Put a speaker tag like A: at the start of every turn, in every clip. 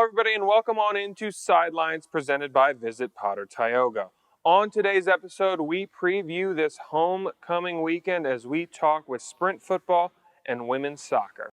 A: everybody, and welcome on into Sidelines Presented by Visit Potter-Tioga. On today's episode, we preview this homecoming weekend as we talk with sprint football and women's soccer.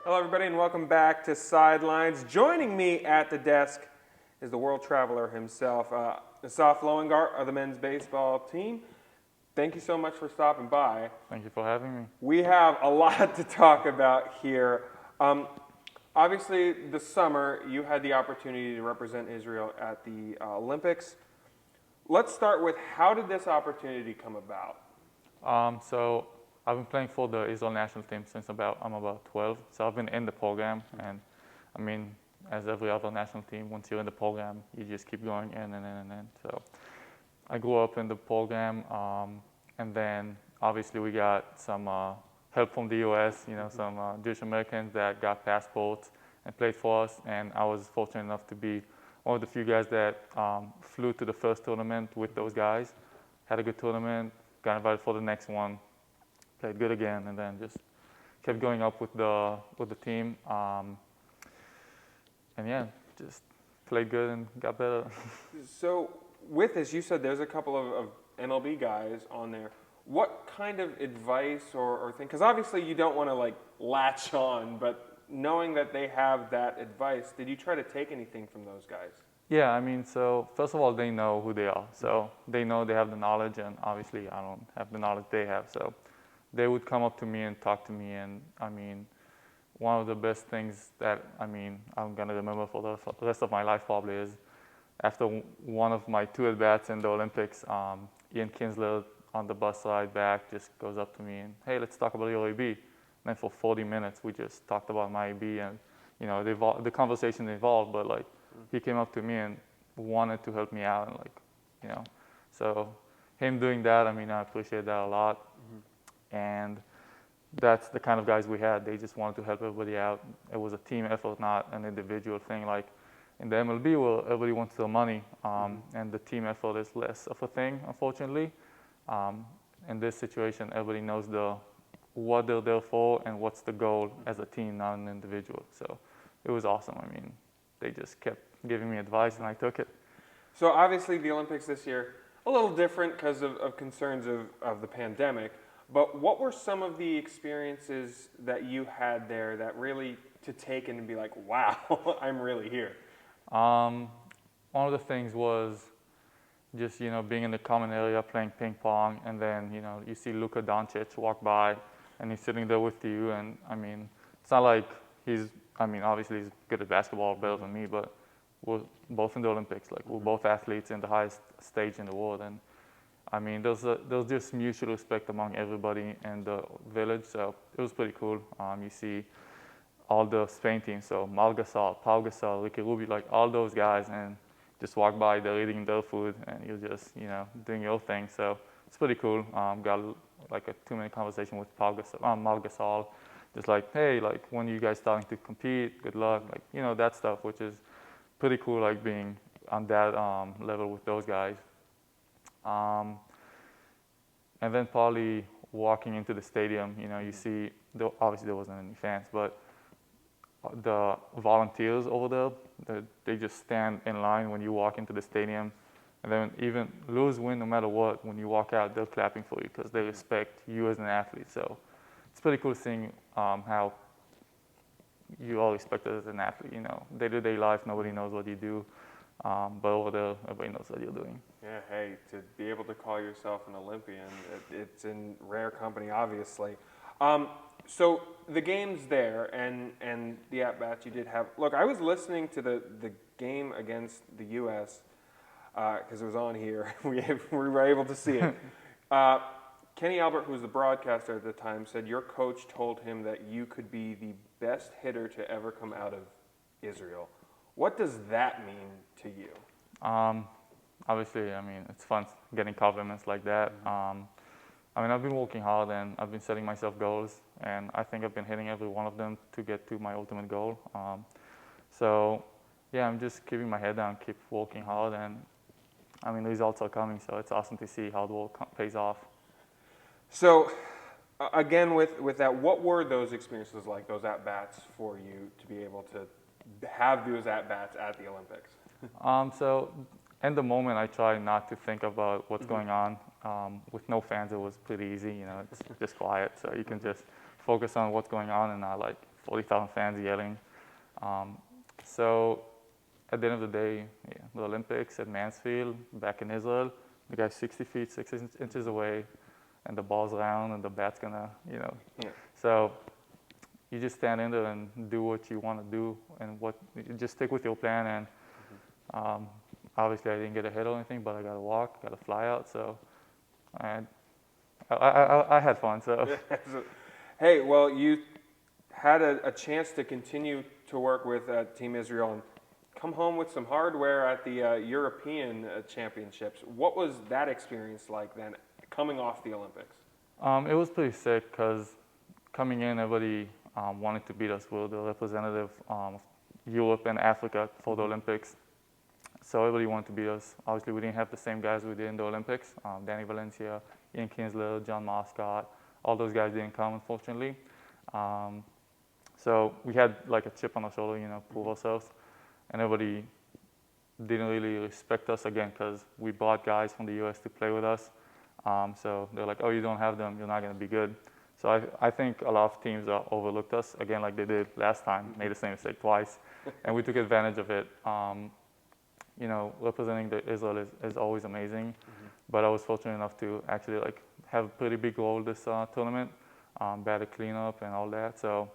A: Hello everybody and welcome back to Sidelines. Joining me at the desk is the world traveler himself, Assaf Lowengart of the men's baseball team. Thank you so much for stopping by.
B: Thank you for having me.
A: We have a lot to talk about here. Obviously, this summer you had the opportunity to represent Israel at the Olympics. Let's start with, how did this opportunity come about?
B: So I've been playing for the Israel national team since I'm about 12. So I've been in the program, and I mean, as every other national team, once you're in the program, you just keep going in and in and in. So I grew up in the program, and then obviously we got some help from the U.S. Some Jewish Americans that got passports and played for us, and I was fortunate enough to be one of the few guys that flew to the first tournament with those guys, had a good tournament, got invited for the next one, played good again, and then just kept going up with the team, and yeah, just played good and got better.
A: So with this, you said there's a couple of MLB guys on there. What kind of advice or thing, because obviously you don't want to like latch on, but knowing that they have that advice, did you try to take anything from those guys?
B: Yeah, I mean, so first of all, they know who they are. So they know they have the knowledge, and obviously I don't have the knowledge they have. So they would come up to me and talk to me, and I mean, one of the best things that I'm gonna remember for the rest of my life probably is after one of my two at-bats in the Olympics, Ian Kinsler on the bus ride back just goes up to me and, hey, let's talk about your AB. And then for 40 minutes, we just talked about my AB, and the conversation evolved, but like he came up to me and wanted to help me out, and so him doing that, I appreciate that a lot. And that's the kind of guys we had. They just wanted to help everybody out. It was a team effort, not an individual thing. Like in the MLB, where everybody wants their money, and the team effort is less of a thing, unfortunately. In this situation, everybody knows what they're there for and what's the goal as a team, not an individual. So it was awesome. I mean, they just kept giving me advice, and I took it.
A: So obviously the Olympics this year, a little different because of concerns of the pandemic. But what were some of the experiences that you had there that really to take and be like, wow, I'm really here?
B: One of the things was just, being in the common area playing ping pong, and then, you see Luka Doncic walk by and he's sitting there with you. And I mean, it's not like obviously he's good at basketball, better than me, but we're both in the Olympics. Like, we're both athletes in the highest stage in the world. And I mean, there's just mutual respect among everybody in the village, so it was pretty cool. You see all the Spain teams, so Pau Gasol, Ricky Rubio, like all those guys, and just walk by, they're eating their food, and you're just, doing your thing. So it's pretty cool. Got like a 2-minute conversation with Marc Gasol, just like, hey, like, when are you guys starting to compete? Good luck, like, that stuff, which is pretty cool, like being on that level with those guys. And then probably walking into the stadium, you see, obviously there wasn't any fans, but the volunteers over there, they just stand in line when you walk into the stadium. And then even lose, win, no matter what, when you walk out, they're clapping for you because they respect you as an athlete. So it's pretty cool seeing how you all respect it as an athlete. Day-to-day life, nobody knows what you do. But over there, everybody knows what you're doing.
A: Yeah, hey, to be able to call yourself an Olympian, it's in rare company, obviously. So the game's there, and the at-bats you did have. Look, I was listening to the game against the U.S., because it was on here. we were able to see it. Kenny Albert, who was the broadcaster at the time, said your coach told him that you could be the best hitter to ever come out of Israel. What does that mean to you?
B: Obviously, I mean, it's fun getting compliments like that. I mean, I've been working hard and I've been setting myself goals, and I think I've been hitting every one of them to get to my ultimate goal. So, yeah, I'm just keeping my head down, keep working hard, and I mean, the results are coming, so it's awesome to see hard work pays off.
A: So, again, with that, what were those experiences like, those at-bats for you to be able to have those at-bats at the Olympics?
B: So, in the moment, I try not to think about what's going on. With no fans, it was pretty easy, you know, it's just quiet, so you can just focus on what's going on and not like 40,000 fans yelling. So, at the end of the day, yeah, the Olympics at Mansfield, back in Israel, the guy's 60 feet, 6 inches away, and the ball's round, and the bat's gonna, you know.
A: Yeah.
B: So you just stand in there and do what you want to do, and you just stick with your plan. And obviously, I didn't get a hit or anything, but I got to walk, got to fly out. So I had fun. So
A: Hey, well, you had a chance to continue to work with Team Israel and come home with some hardware at the European Championships. What was that experience like then, coming off the Olympics?
B: it was pretty sick because coming in, everybody wanted to beat us. We were the representative of Europe and Africa for the Olympics. So everybody wanted to beat us. Obviously, we didn't have the same guys we did in the Olympics. Danny Valencia, Ian Kinsler, John Moscott, all those guys didn't come, unfortunately. So we had like a chip on our shoulder, you know, prove ourselves. And everybody didn't really respect us again because we brought guys from the US to play with us. So they're like, oh, you don't have them, you're not going to be good. So I think a lot of teams overlooked us, again, like they did last time, made the same mistake twice. And we took advantage of it. You know, representing Israel is always amazing. But I was fortunate enough to actually like have a pretty big role this tournament, batted cleanup and all that. So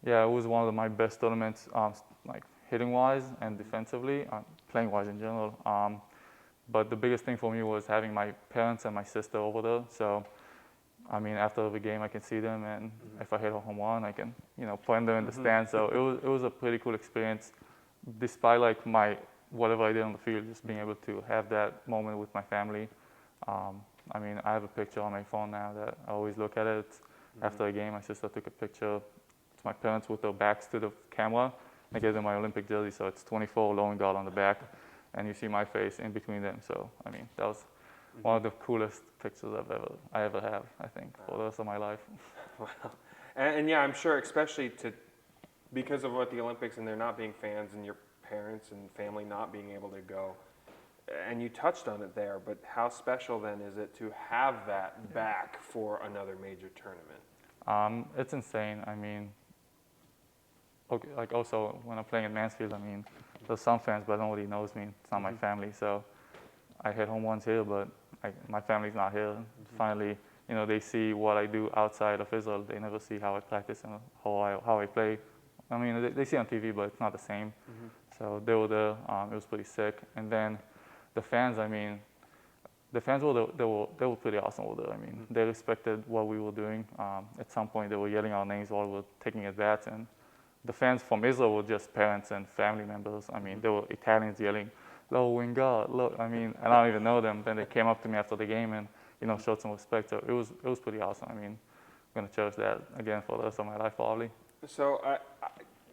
B: yeah, it was one of my best tournaments, like hitting-wise and defensively, playing-wise in general. But the biggest thing for me was having my parents and my sister over there. So, I mean, after every game, I can see them, and if I hit a home run, I can, you know, point them in the stand. So it was a pretty cool experience, despite like whatever I did on the field, just being able to have that moment with my family. I mean, I have a picture on my phone now that I always look at it. After a game, my sister took a picture. It's my parents with their backs to the camera. I gave them my Olympic jersey, so it's 24 Lowengart on the back, and you see my face in between them. So, I mean, that was one of the coolest pictures I ever have, I think, for the rest of my life.
A: Wow. And yeah, I'm sure, especially because of what the Olympics and there not being fans and your parents and family not being able to go, and you touched on it there, but how special then is it to have that back for another major tournament?
B: It's insane. I mean, okay, like also when I'm playing at Mansfield, I mean, there's some fans, but nobody knows me. It's not my family, so I hit home runs here, but my family's not here. Finally, you know, they see what I do outside of Israel. They never see how I practice and how I play. I mean, they see on TV, but it's not the same. So they were there. It was pretty sick. And then the fans, I mean, the fans they were pretty awesome over there. I mean, they respected what we were doing. At some point, they were yelling our names while we were taking at bats, and the fans from Israel were just parents and family members. I mean, they were Italians yelling, Lowengart, look. I mean, and I don't even know them. Then they came up to me after the game and, you know, showed some respect. So it was pretty awesome. I mean, I'm gonna cherish that again for the rest of my life, probably.
A: So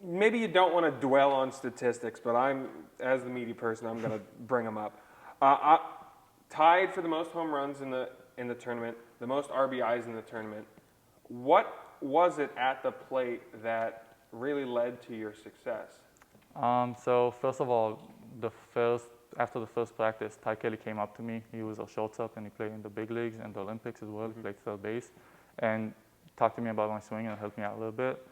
A: maybe you don't want to dwell on statistics, but as the media person, I'm going to bring them up. Tied for the most home runs in the tournament, the most RBIs in the tournament. What was it at the plate that really led to your success?
B: So first of all, after the first practice, Ty Kelly came up to me. He was a shortstop and he played in the big leagues and the Olympics as well. He played third base and talked to me about my swing and helped me out a little bit.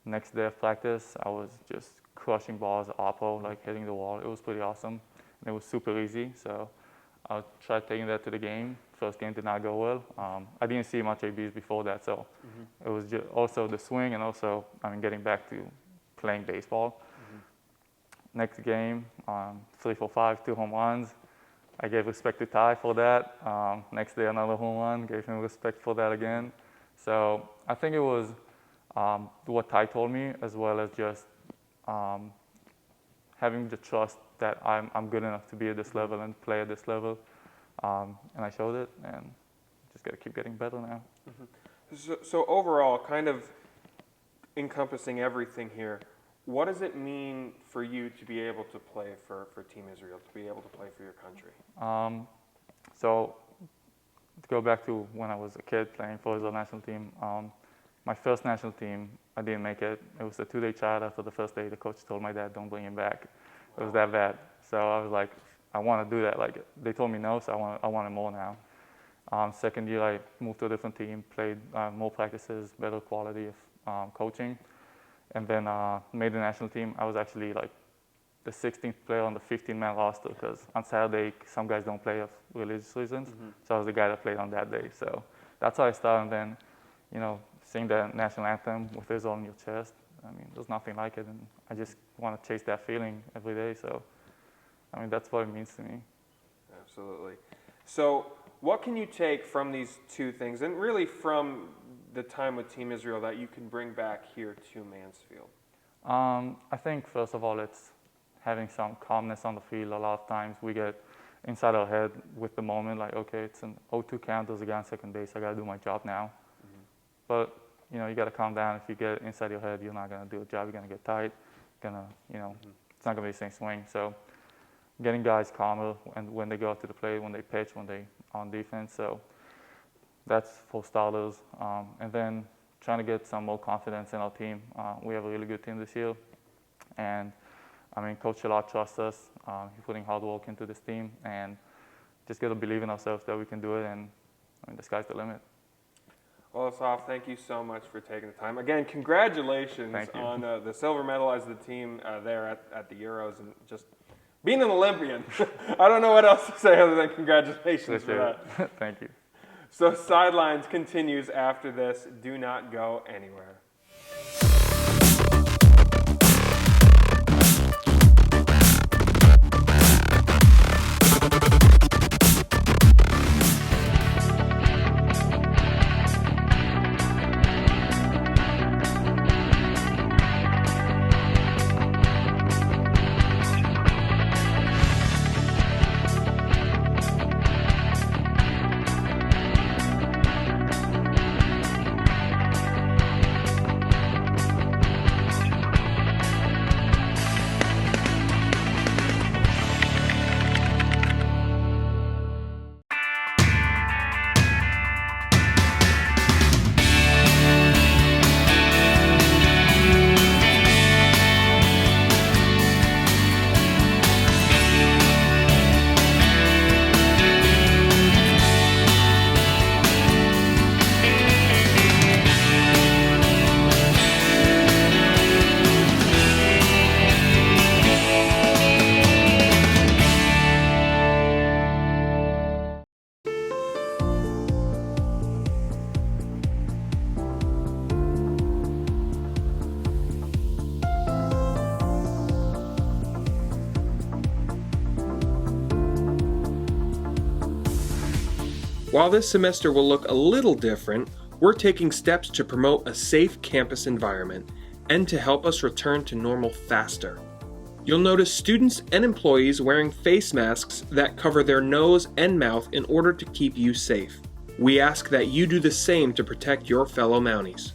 B: Next day of practice, I was just crushing balls, oppo, like hitting the wall. It was pretty awesome and it was super easy. So I tried taking that to the game. First game did not go well. I didn't see much ABs before that, so it was just also the swing and also, I mean, getting back to playing baseball. Next game, 3-for-5, 2 home runs. I gave respect to Ty for that. Next day, another home run, gave him respect for that again. So I think it was what Ty told me, as well as just having the trust that I'm good enough to be at this level and play at this level. And I showed it, and just got to keep getting better now.
A: So overall, kind of encompassing everything here, what does it mean for you to be able to play for Team Israel, to be able to play for your country?
B: So to go back to when I was a kid playing for the national team, my first national team, I didn't make it. It was a 2-day trial. After the first day, the coach told my dad, don't bring him back. It was that bad. So I was like, I want to do that. Like, they told me no, so I want it more now. Second year, I moved to a different team, played more practices, better quality of coaching, and then made the national team. I was actually like the 16th player on the 15-man roster because on Saturday, some guys don't play for religious reasons. So I was the guy that played on that day. So that's how I started. And then, you know, sing the national anthem with Israel on your chest. I mean, there's nothing like it. And I just want to chase that feeling every day. So, I mean, that's what it means to me.
A: Absolutely. So what can you take from these two things, and really from the time with Team Israel, that you can bring back here to Mansfield?
B: I think, first of all, it's having some calmness on the field. A lot of times we get inside our head with the moment, like, okay, it's an 0-2 count, there's a guy on second base, I got to do my job now. But, you know, you got to calm down. If you get inside your head, you're not going to do a job. You're going to get tight. You know, it's not going to be the same swing. So getting guys calmer and when they go out to the plate, when they pitch, when they on defense. So that's for starters. And then trying to get some more confidence in our team. We have a really good team this year. And, I mean, Coach Shalot trusts us. He's putting hard work into this team. And just got to believe in ourselves that we can do it. And, I mean, the sky's the limit.
A: Well, Assaf, thank you so much for taking the time. Again, congratulations on the silver medal as the team there at the Euros, and just being an Olympian. I don't know what else to say other than congratulations for that.
B: Thank you.
A: So Sidelines continues after this. Do not go anywhere. While this semester will look a little different, we're taking steps to promote a safe campus environment and to help us return to normal faster. You'll notice students and employees wearing face masks that cover their nose and mouth in order to keep you safe. We ask that you do the same to protect your fellow Mounties.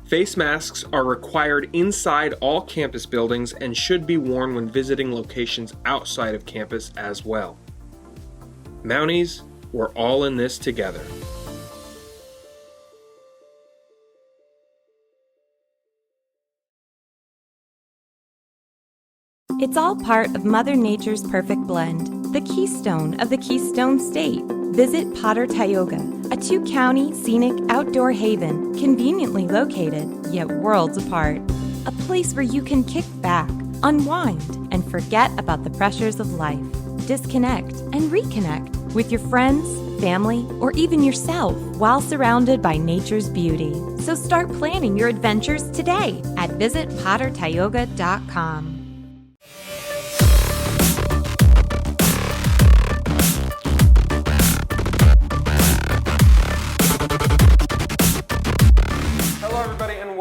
A: Face masks are required inside all campus buildings and should be worn when visiting locations outside of campus as well. Mounties, we're all in this together.
C: It's all part of Mother Nature's perfect blend, the keystone of the Keystone State. Visit Potter-Tioga, a 2-county scenic outdoor haven conveniently located, yet worlds apart. A place where you can kick back, unwind, and forget about the pressures of life. Disconnect and reconnect with your friends, family, or even yourself while surrounded by nature's beauty. So start planning your adventures today at visitpottertioga.com.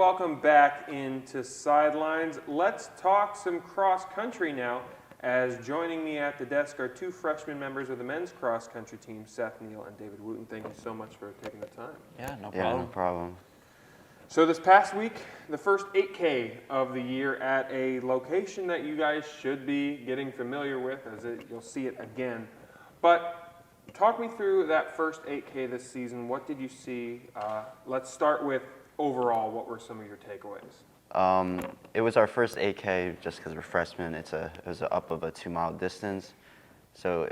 A: welcome back into Sidelines. Let's talk some cross country now, as joining me at the desk are two freshman members of the men's cross country team, Seth Neal and David Wootten. Thank you so much for taking the time.
D: Yeah, no problem.
E: Yeah, no problem.
A: So this past week, the first 8K of the year at a location that you guys should be getting familiar with, as you'll see it again. But talk me through that first 8K this season. What did you see? Let's start with overall. What were some of your takeaways?
E: It was our first 8K just because we're freshmen. It was up of a 2-mile distance, so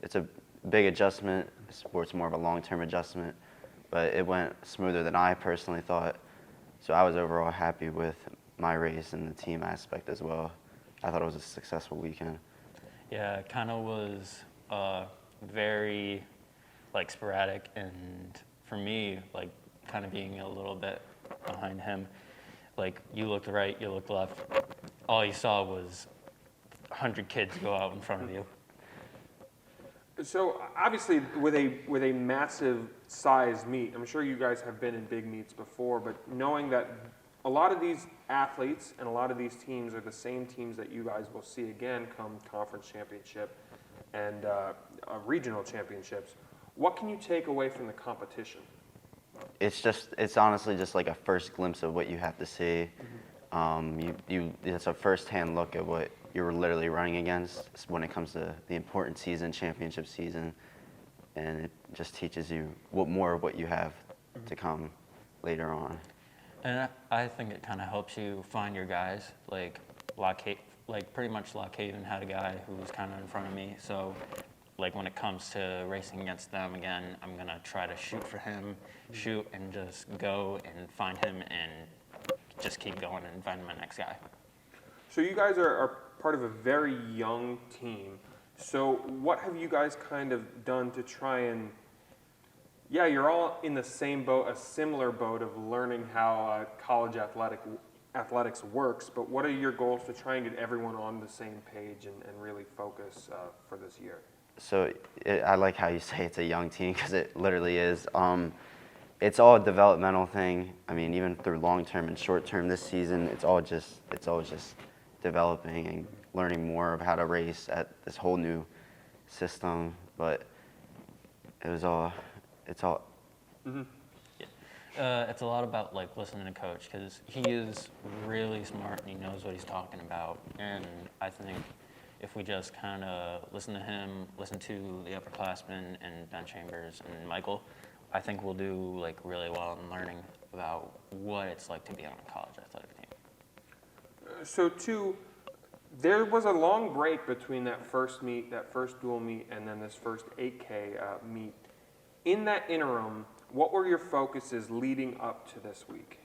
E: it's a big adjustment. It's more of a long-term adjustment, but it went smoother than I personally thought. So I was overall happy with my race and the team aspect as well. I thought it was a successful weekend.
D: Yeah, it kind of was very sporadic, and for me, kind of being a little bit behind him, you looked right, you looked left, all you saw was 100 kids go out in front of you.
A: So obviously, with a massive size meet, I'm sure you guys have been in big meets before, but knowing that a lot of these athletes and a lot of these teams are the same teams that you guys will see again come conference championship and regional championships, what can you take away from the competition?
E: It's honestly just like a first glimpse of what you have to see. It's a first-hand look at what you're literally running against when it comes to the important season, championship season, and it just teaches you more of what you have to come later on.
D: And I think it kind of helps you find your guys. Pretty much Lockhaven had a guy who was kind of in front of me, so when it comes to racing against them again, I'm gonna try to shoot for him, shoot and just go and find him and just keep going and find my next guy.
A: So you guys are part of a very young team. So what have you guys kind of done to try and, you're all in the same boat, a similar boat of learning how college athletics works, but what are your goals to try and get everyone on the same page and really focus for this year?
E: So I like how you say it's a young team because it literally is. It's all a developmental thing. I mean, even through long-term and short-term this season, it's all just developing and learning more of how to race at this whole new system. But it's all.
D: Mm-hmm. It's a lot about listening to coach, because he is really smart and he knows what he's talking about. And I think if we just kind of listen to him, listen to the upperclassmen and Ben Chambers and Michael, I think we'll do really well in learning about what it's like to be on a college athletic team.
A: So there was a long break between that first meet, that first dual meet, and then this first 8K meet. In that interim, what were your focuses leading up to this week?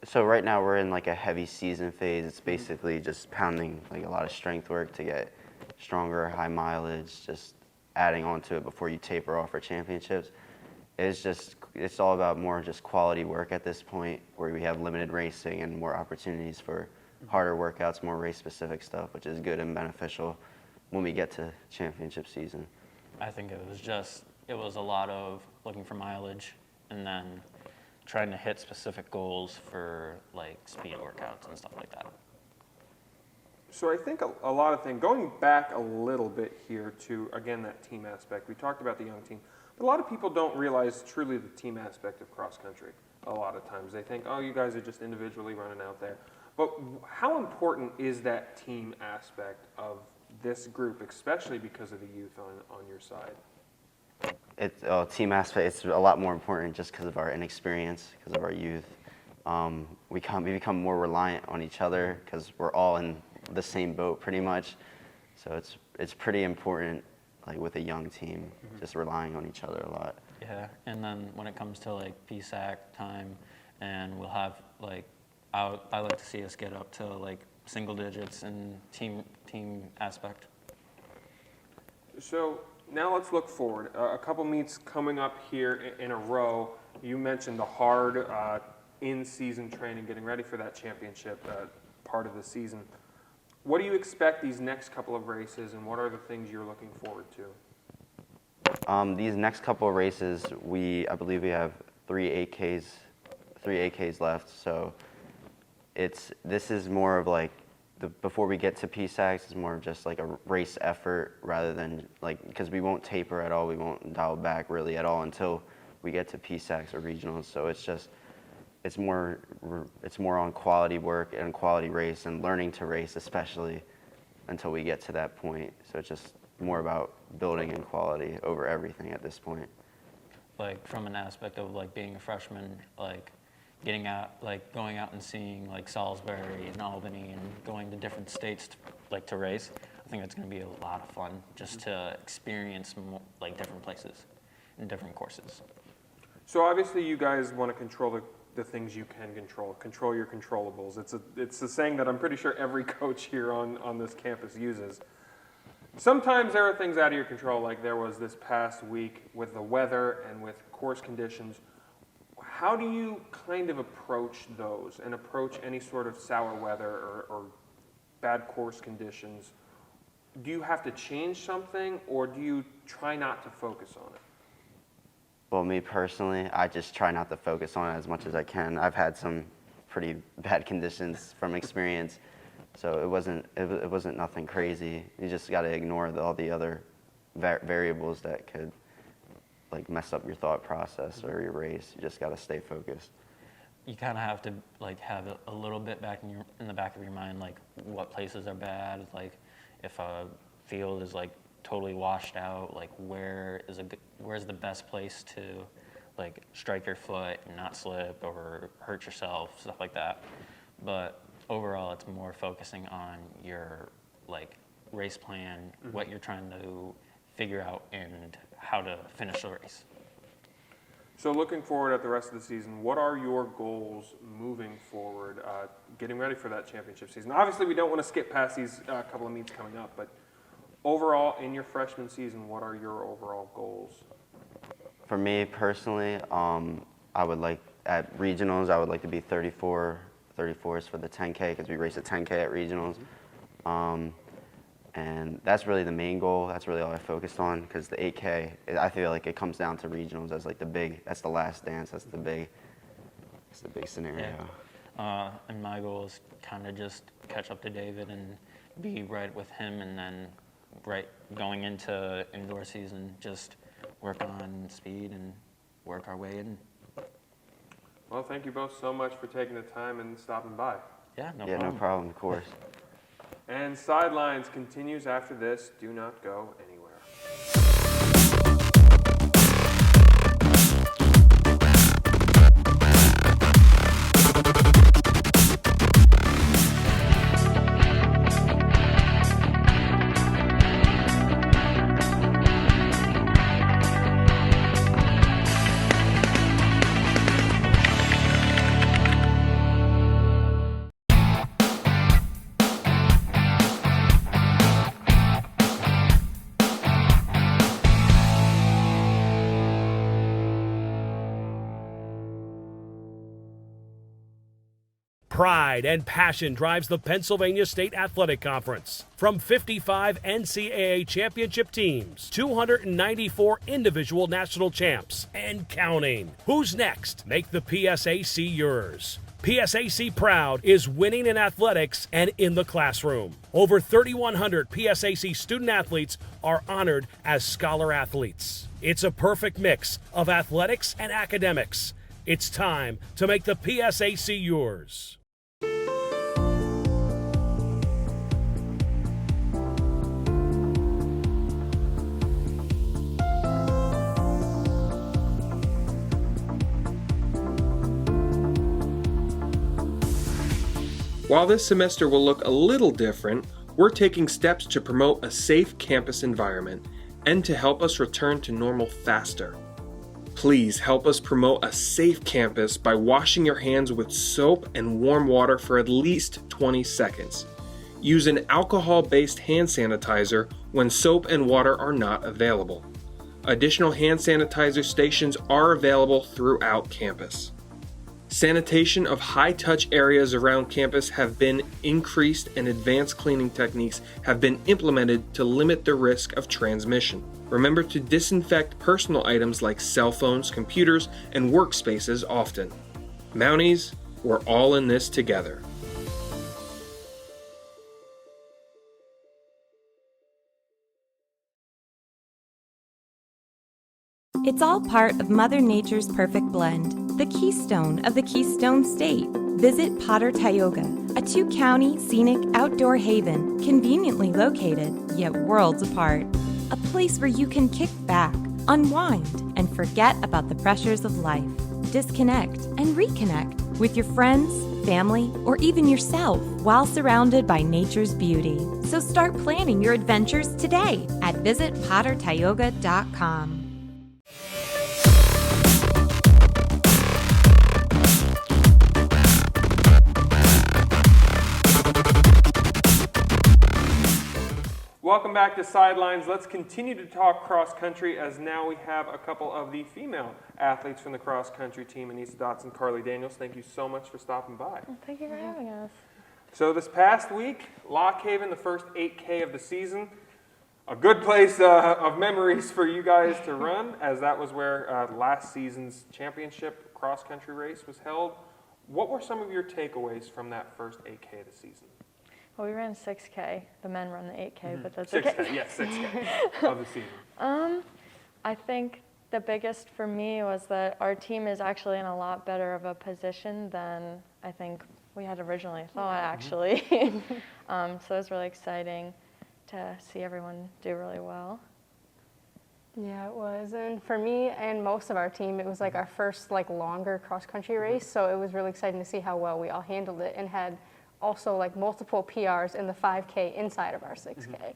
E: So right now we're in a heavy season phase. It's basically just pounding a lot of strength work to get stronger, high mileage, just adding on to it before you taper off for championships. It's all about more just quality work at this point, where we have limited racing and more opportunities for harder workouts, more race-specific stuff, which is good and beneficial when we get to championship season.
D: I think it was a lot of looking for mileage and then trying to hit specific goals for speed workouts and stuff like that.
A: So I think a lot of things, going back a little bit here to, again, that team aspect. We talked about the young team, but a lot of people don't realize truly the team aspect of cross country. A lot of times they think, oh, you guys are just individually running out there. But how important is that team aspect of this group, especially because of the youth on your side?
E: Team aspect, it's a lot more important just because of our inexperience, because of our youth. We become more reliant on each other because we're all in the same boat pretty much. So it's pretty important, with a young team, just relying on each other a lot.
D: Yeah, and then when it comes to PSAC time, and we'll have I like to see us get up to single digits in team aspect.
A: So now let's look forward. A couple meets coming up here in a row. You mentioned the hard in-season training, getting ready for that championship part of the season. What do you expect these next couple of races, and what are the things you're looking forward to?
E: These next couple of races, I believe we have three 3 AKs left, so this is more of like before we get to PSACs, it's more of just like a race effort rather than like, because we won't taper at all, we won't dial back really at all until we get to PSACs or regionals. So it's more on quality work and quality race and learning to race, especially until we get to that point. So it's just more about building in quality over everything at this point.
D: Like from an aspect of like being a freshman, like getting out, like going out and seeing like Salisbury and Albany and going to different states to race, I think that's going to be a lot of fun just to experience more, like different places and different courses.
A: So obviously you guys want to control the things you can control your controllables. It's a saying that I'm pretty sure every coach here on this campus uses. Sometimes there are things out of your control, like there was this past week with the weather and with course conditions. How do you kind of approach those and approach any sort of sour weather or bad course conditions? Do you have to change something, or do you try not to focus on it?
E: Well, me personally, I just try not to focus on it as much as I can. I've had some pretty bad conditions from experience, so it wasn't nothing crazy. You just got to ignore all the other variables that could like mess up your thought process or your race. You just got to stay focused.
D: You kind of have to like have a little bit back in the back of your mind, like what places are bad, like if a field is like totally washed out, like where's the best place to like strike your foot and not slip or hurt yourself, stuff like that. But overall, it's more focusing on your like race plan, what you're trying to figure out, and how to finish the race.
A: So looking forward at the rest of the season, what are your goals moving forward, getting ready for that championship season? Obviously, we don't want to skip past these couple of meets coming up, but overall, in your freshman season, what are your overall goals?
E: For me personally, I would like, at regionals, I would like to be 34s for the 10K, because we race a 10K at regionals. And that's really the main goal. That's really all I focused on, because the 8K, I feel like it comes down to regionals as like that's the last dance, that's the big scenario.
D: Yeah. And my goal is kind of just catch up to David and be right with him, and then going into indoor season, just work on speed and work our way in.
A: Well, thank you both so much for taking the time and stopping by.
D: Yeah, no
E: Yeah,
D: problem.
E: no problem, of course.
A: And Sidelines continues after this. Do not go anywhere.
F: Pride and passion drives the Pennsylvania State Athletic Conference. From 55 NCAA championship teams, 294 individual national champs, and counting. Who's next? Make the PSAC yours. PSAC Proud is winning in athletics and in the classroom. Over 3,100 PSAC student athletes are honored as scholar athletes. It's a perfect mix of athletics and academics. It's time to make the PSAC yours.
A: While this semester will look a little different, we're taking steps to promote a safe campus environment and to help us return to normal faster. Please help us promote a safe campus by washing your hands with soap and warm water for at least 20 seconds. Use an alcohol-based hand sanitizer when soap and water are not available. Additional hand sanitizer stations are available throughout campus. Sanitation of high-touch areas around campus have been increased, and advanced cleaning techniques have been implemented to limit the risk of transmission. Remember to disinfect personal items like cell phones, computers, and workspaces often. Mounties, we're all in this together.
C: It's all part of Mother Nature's perfect blend, the keystone of the Keystone State. Visit Potter-Tioga, a 2-county scenic outdoor haven conveniently located, yet worlds apart. A place where you can kick back, unwind, and forget about the pressures of life. Disconnect and reconnect with your friends, family, or even yourself while surrounded by nature's beauty. So start planning your adventures today at visitpottertioga.com.
A: Welcome back to Sidelines. Let's continue to talk cross country as now we have a couple of the female athletes from the cross country team, Aneisa, Dodson, Carly Daniels. Thank you so much for stopping by.
G: Thank you for having us.
A: So this past week, Lock Haven, the first 8K of the season, a good place of memories for you guys to run, as that was where last season's championship cross country race was held. What were some of your takeaways from that first 8K of the season?
G: Well, we ran 6K. The men run the 8K, but that's
A: 6K,
G: okay.
A: yes, 6K of the season.
G: I think the biggest for me was that our team is actually in a lot better of a position than I think we had originally thought, actually. So it was really exciting to see everyone do really well.
H: Yeah, it was. And for me and most of our team, it was like our first longer cross-country race. So it was really exciting to see how well we all handled it and had also multiple PRs in the 5K inside of our 6K.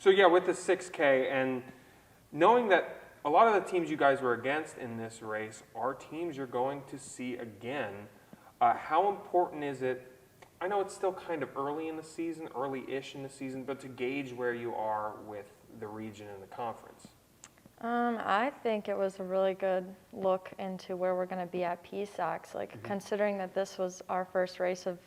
A: So yeah, with the 6K and knowing that a lot of the teams you guys were against in this race are teams you're going to see again, how important is it, I know it's still kind of early in the season, early-ish in the season, but to gauge where you are with the region and the conference?
G: I think it was a really good look into where we're going to be at PSACs. Considering that this was our first race of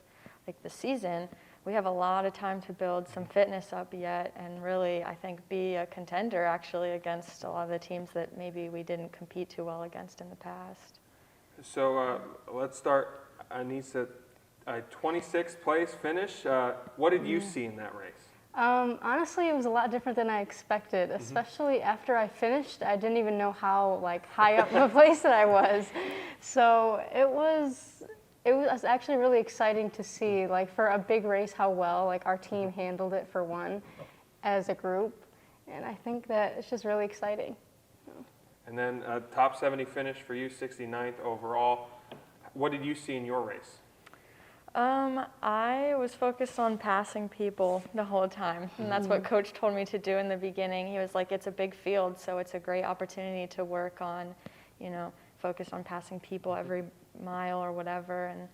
G: the season, we have a lot of time to build some fitness up yet and really, I think, be a contender actually against a lot of the teams that maybe we didn't compete too well against in the past.
A: So let's start, Aneisa, 26th place finish. What did you see in that race?
H: Honestly, it was a lot different than I expected, especially after I finished. I didn't even know how high up the place that I was. So it was actually really exciting to see, for a big race, how well our team handled it for one as a group. And I think that it's just really exciting.
A: And then top 70 finish for you, 69th overall. What did you see in your race?
G: I was focused on passing people the whole time, and that's what Coach told me to do in the beginning. He was like, it's a big field, so it's a great opportunity to work on, focus on passing people every mile or whatever, and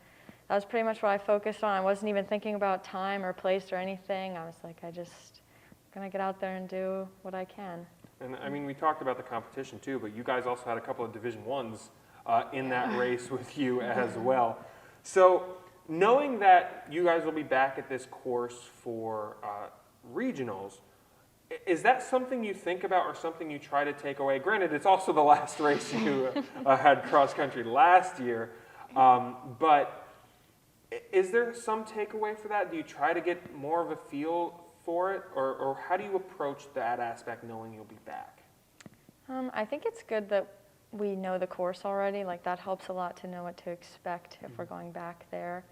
G: that was pretty much what I focused on. I wasn't even thinking about time or place or anything. I was like, I'm gonna get out there and do what I can.
A: And I mean, we talked about the competition too, but you guys also had a couple of Division I's in that race with you as well. So, knowing that you guys will be back at this course for regionals, is that something you think about or something you try to take away? Granted, it's also the last race you had cross country last year, but is there some takeaway for that? Do you try to get more of a feel for it, or how do you approach that aspect knowing you'll be back?
G: I think it's good that we know the course already. That helps a lot to know what to expect if we're going back there.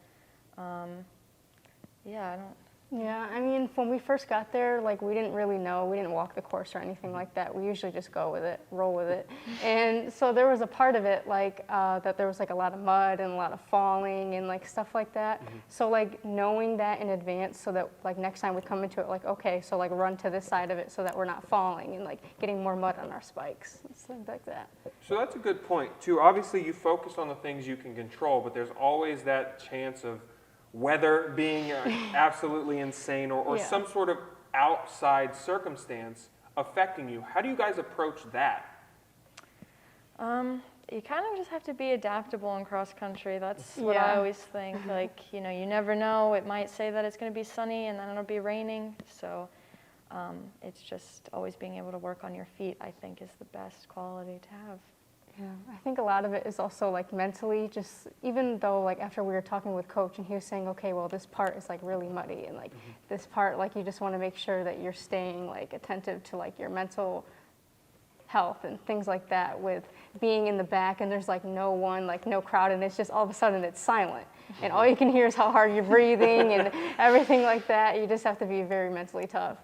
H: Yeah, I mean, when we first got there, we didn't really know. We didn't walk the course or anything like that. We usually just go with it, roll with it. And so there was a part of it, that there was, a lot of mud and a lot of falling and, stuff like that. So, knowing that in advance so that, next time we come into it, okay, so, run to this side of it so that we're not falling and, getting more mud on our spikes and things like that.
A: So that's a good point, too. Obviously, you focus on the things you can control, but there's always that chance of weather being absolutely insane or some sort of outside circumstance affecting you. How do you guys approach that?
G: You kind of just have to be adaptable in cross country. That's what I always think. You never know. It might say that it's going to be sunny and then it'll be raining. So it's just always being able to work on your feet, I think, is the best quality to have.
H: Yeah, I think a lot of it is also like mentally, just even though like after we were talking with coach and he was saying, okay, well this part is like really muddy and like this part, like you just want to make sure that you're staying like attentive to like your mental health and things like that with being in the back and there's like no one, like no crowd, and it's just all of a sudden it's silent and all you can hear is how hard you're breathing and everything like that. You just have to be very mentally tough.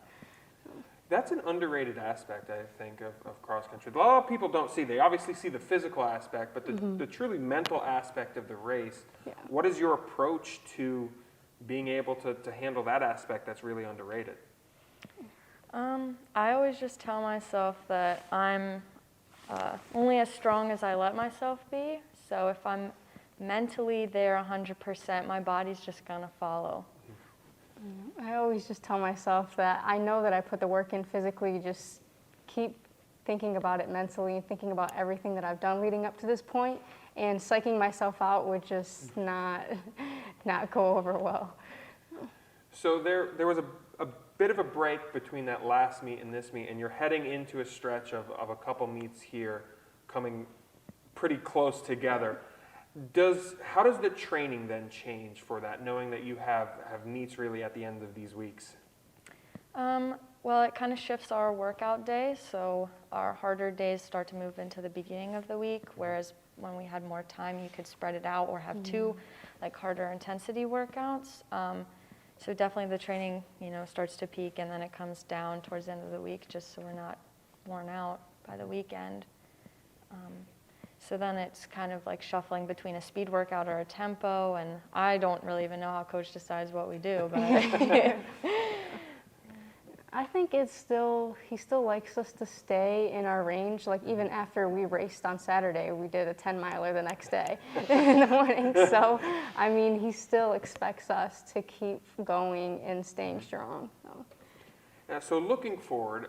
A: That's an underrated aspect, I think, of cross country. A lot of people don't see. They obviously see the physical aspect, but the truly mental aspect of the race.
H: Yeah.
A: What is your approach to being able to handle that aspect that's really underrated?
G: I always just tell myself that I'm only as strong as I let myself be. So if I'm mentally there 100%, my body's just gonna follow.
H: I always just tell myself that I know that I put the work in physically, just keep thinking about it mentally, thinking about everything that I've done leading up to this point, and psyching myself out would just not go over well.
A: So there was a bit of a break between that last meet and this meet, and you're heading into a stretch of a couple meets here coming pretty close together. How does the training then change for that, knowing that you have meets really at the end of these weeks?
G: Well, it kind of shifts our workout days, so our harder days start to move into the beginning of the week, whereas when we had more time, you could spread it out or have two like harder intensity workouts. So definitely the training, starts to peak and then it comes down towards the end of the week, just so we're not worn out by the weekend. So then it's kind of like shuffling between a speed workout or a tempo, and I don't really even know how coach decides what we do, but
H: I think he still likes us to stay in our range. Like even after we raced on Saturday, we did a 10-miler the next day in the morning. So, I mean, he still expects us to keep going and staying strong. So.
A: Yeah, so looking forward,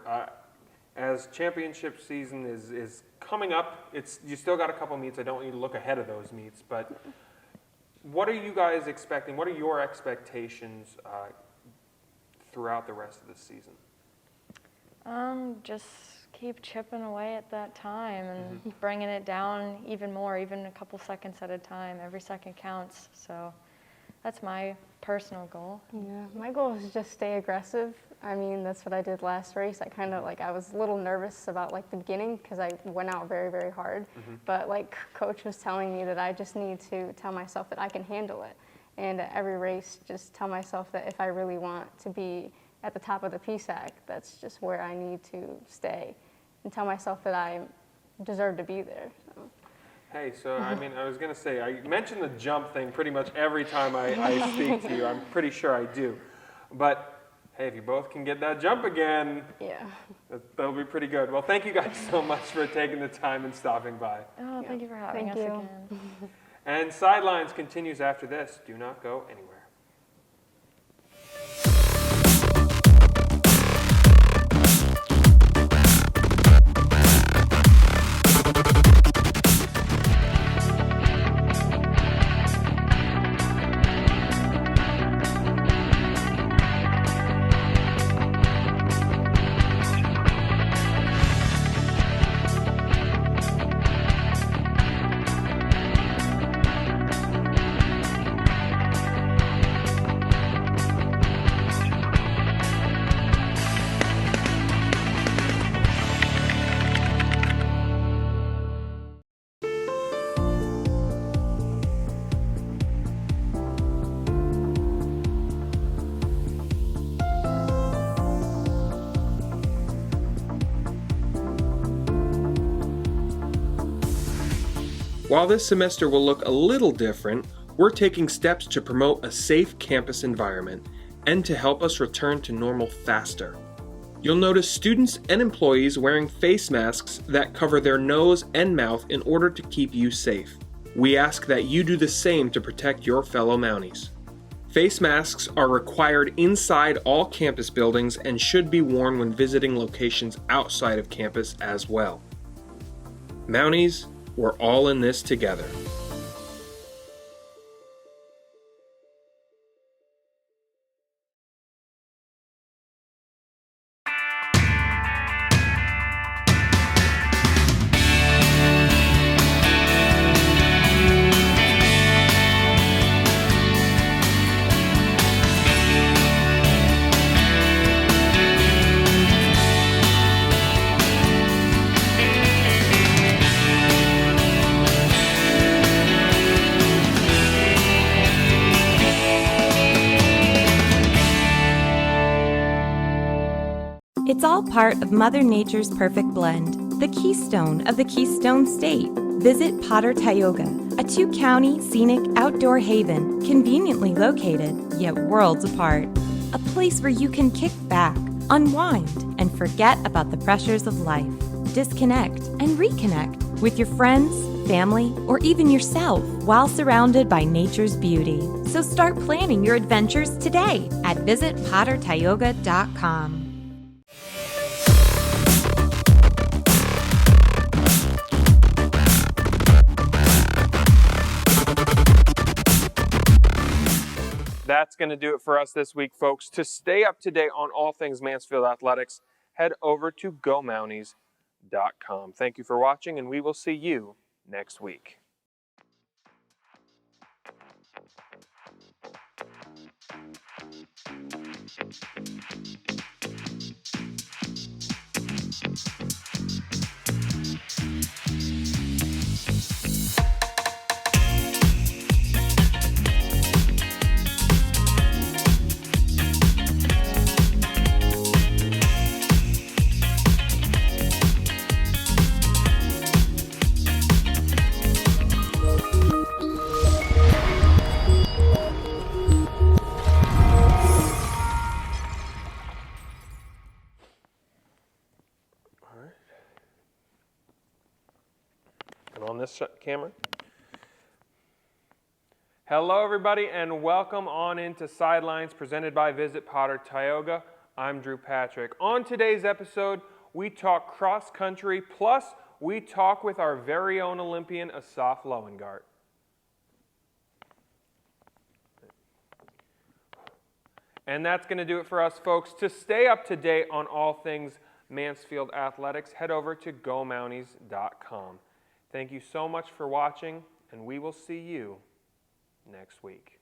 A: as championship season is coming up, you still got a couple meets. I don't need to look ahead of those meets, but what are you guys expecting? What are your expectations throughout the rest of the season?
G: Just keep chipping away at that time and bringing it down even more, even a couple seconds at a time. Every second counts. So that's my personal goal.
H: Yeah, my goal is just stay aggressive. I mean, that's what I did last race. I was a little nervous about like the beginning because I went out very, very hard. But like coach was telling me that I just need to tell myself that I can handle it. And at every race, just tell myself that if I really want to be at the top of the PSAC, that's just where I need to stay. And tell myself that I deserve to be there. So.
A: Hey, so I mean, I was going to say, I mention the jump thing pretty much every time I speak to you. I'm pretty sure I do. But hey, if you both can get that jump again,
H: yeah,
A: that'll be pretty good. Well, thank you guys so much for taking the time and stopping by.
G: Oh, thank you for having us again.
A: And Sidelines continues after this. Do not go anywhere. While this semester will look a little different, we're taking steps to promote a safe campus environment and to help us return to normal faster. You'll notice students and employees wearing face masks that cover their nose and mouth in order to keep you safe. We ask that you do the same to protect your fellow Mounties. Face masks are required inside all campus buildings and should be worn when visiting locations outside of campus as well. Mounties, we're all in this together.
C: It's all part of Mother Nature's perfect blend, the keystone of the Keystone State. Visit Potter-Tioga, a 2-county scenic outdoor haven conveniently located, yet worlds apart. A place where you can kick back, unwind, and forget about the pressures of life. Disconnect and reconnect with your friends, family, or even yourself while surrounded by nature's beauty. So start planning your adventures today at visitpottertioga.com.
A: That's going to do it for us this week, folks. To stay up to date on all things Mansfield athletics, head over to GoMounties.com. Thank you for watching, and we will see you next week. And on this camera. Hello, everybody, and welcome on into Sidelines Presented by Visit Potter-Tioga. I'm Drew Patrick. On today's episode, we talk cross country, plus we talk with our very own Olympian, Assaf Lowengart. And that's going to do it for us, folks. To stay up to date on all things Mansfield athletics, head over to GoMounties.com. Thank you so much for watching, and we will see you next week.